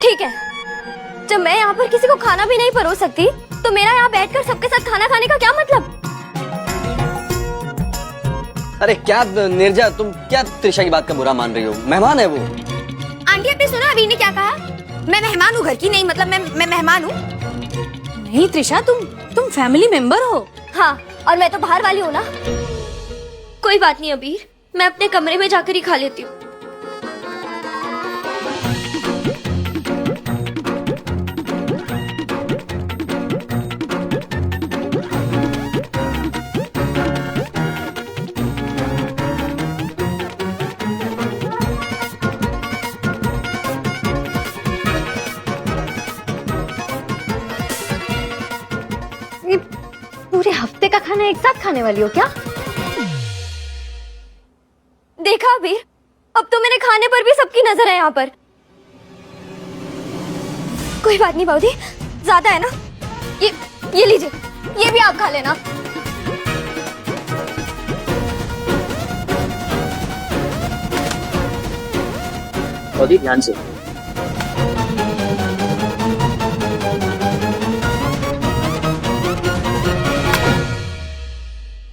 ठीक है, जब मैं यहाँ पर किसी को खाना भी नहीं परोस सकती तो मेरा यहाँ बैठकर सबके साथ खाना खाने का क्या मतलब? अरे क्या नीरजा, तुम क्या त्रिशा की बात का बुरा मान रही हो? मेहमान है वो। आंटी आपने सुना अभी ने क्या कहा? मैं मेहमान हूँ घर की, नहीं मतलब मैं मेहमान हूँ। नहीं त्रिशा, तुम फैमिली मेंबर हो। हाँ, और मैं तो बाहर वाली हूँ ना। कोई बात नहीं अबीर, मैं अपने कमरे में जाकर ही खा लेती हूँ। पूरे हफ्ते का खाना एक साथ खाने वाली हो क्या? देखा अभी, अब तो मेरे खाने पर भी सबकी नजर है यहाँ पर। कोई बात नहीं बाऊदी, ज्यादा है ना, ये लीजिए, ये भी आप खा लेना। बाऊदी ध्यान से।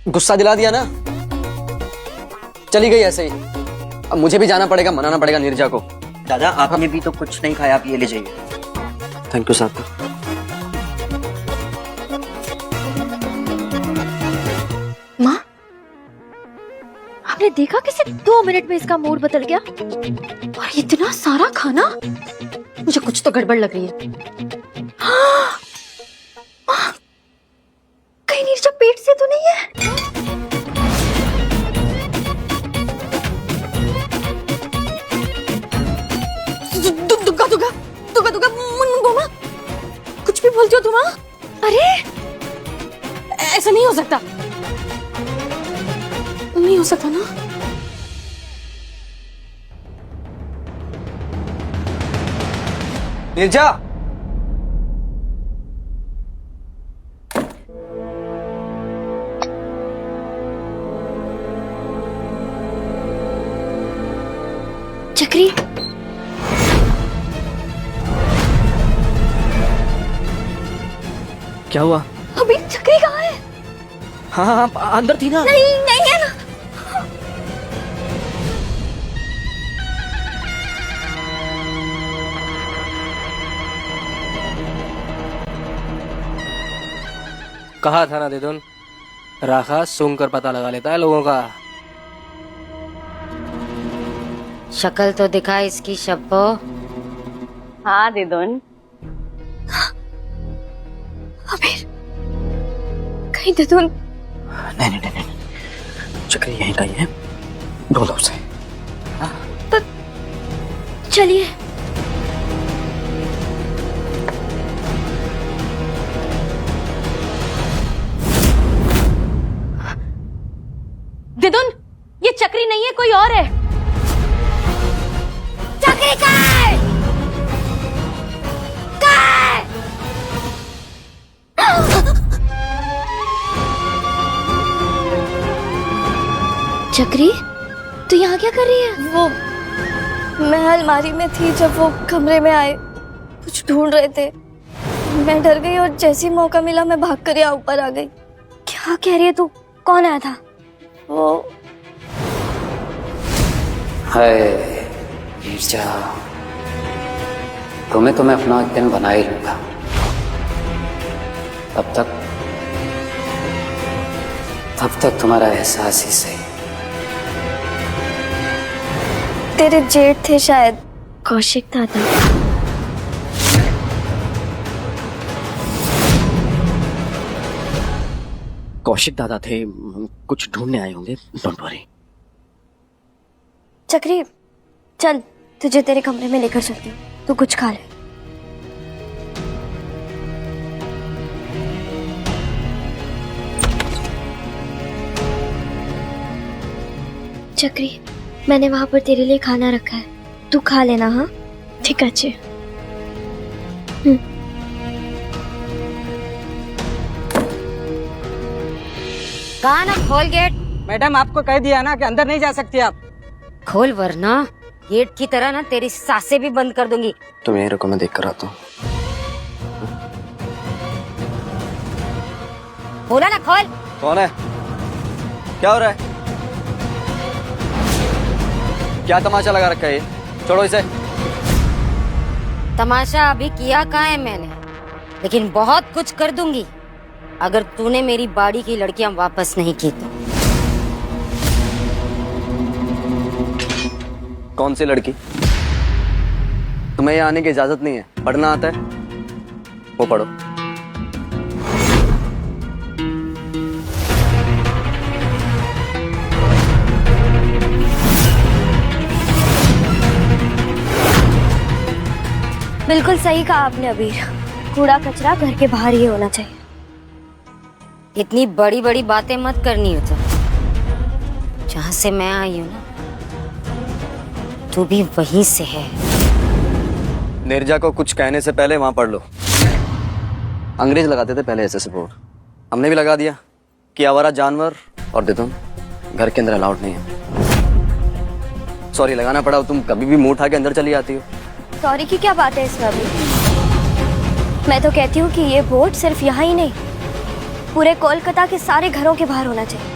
गुस्सा दिला दिया ना, चली गई ऐसे ही। अब मुझे भी जाना पड़ेगा, मनाना पड़ेगा नीरजा को। दादा आपने भी तो कुछ नहीं खाया, आप ये ले जाइए। थैंक यू साहब। माँ, आपने देखा कैसे 2 मिनट में इसका मूड बदल गया? और इतना सारा खाना, मुझे कुछ तो गड़बड़ लग रही है। हाँ! कहीं नीरजा पेट से तो नहीं है? दुगा मुन्ना, कुछ भी बोलती हो तुम? अरे ऐसा नहीं हो सकता, नहीं हो सकता ना। नीरजा, चक्री, क्या हुआ? अभी चक्री कहाँ है? हाँ हाँ हाँ, अंदर थी ना। नहीं है ना। कहा था ना देदुन, राखा सूंघ कर पता लगा लेता है लोगों का। शक्ल तो दिखा इसकी शब्बो। हाँ देदुन। अबीर, कहीं देदुन? नहीं, चक्री यहीं का ही है, ढोलो उसे। तो चलिए। देदुन, ये चक्री नहीं है, कोई और है। चक्री कहाँ है? चक्री, तू यहाँ क्या कर रही है? वो मैं अलमारी में थी जब वो कमरे में आए, कुछ ढूंढ रहे थे। मैं डर गई और जैसी मौका मिला मैं भागकर यहाँ ऊपर आ गई। क्या कह रही है तू? कौन आया था? वो हाय नीरजा, तुम्हें तो मैं अपना एक दिन बना ही लूंगा। तब तक तुम्हारा एहसास ही सही। तेरे जेठ थे शायद, कौशिक दादा। कौशिक दादा थे, कुछ ढूंढने आए होंगे, डोंट वरी। चक्री चल, तुझे तेरे कमरे में लेकर चलती हूँ, तू कुछ खा ले। चक्री, मैंने वहां पर तेरे लिए खाना रखा है, तू खा लेना। हाँ ठीक है अच्छे। कहा ना खोल गेट। मैडम आपको कह दिया ना कि अंदर नहीं जा सकती आप। खोल वरना गेट की तरह ना तेरी सांसें भी बंद कर दूंगी। तुम यहीं रुको, मैं देख कर आता हूँ। बोला ना खोल। कौन है? क्या हो रहा है? क्या तमाशा लगा रखा है ये? छोड़ो इसे। तमाशा अभी किया कहाँ है मैंने, लेकिन बहुत कुछ कर दूंगी अगर तूने मेरी बाड़ी की लड़कियां वापस नहीं की तो। कौन सी लड़की? तुम्हें यहाँ आने की इजाजत नहीं है। पढ़ना आता है? वो पढ़ो। बिल्कुल सही कहा आपने अबीर, कूड़ा कचरा घर के बाहर ही होना चाहिए। इतनी बड़ी बड़ी बातें मत करनी हो तो। जहां से मैं आई हूं ना, तू भी वहीं से है। नीरजा को कुछ कहने से पहले वहां पढ़ लो। अंग्रेज लगाते थे पहले ऐसे बोर्ड, हमने भी लगा दिया कि आवारा जानवर और देतुन घर के अंदर अलाउड नहीं है। सॉरी लगाना पड़ा, तुम कभी भी मुंह उठा के अंदर चली आती हो। सॉरी की क्या बात है इसमें अभी? मैं तो कहती हूँ कि ये बोर्ड सिर्फ यहाँ ही नहीं, पूरे कोलकाता के सारे घरों के बाहर होना चाहिए।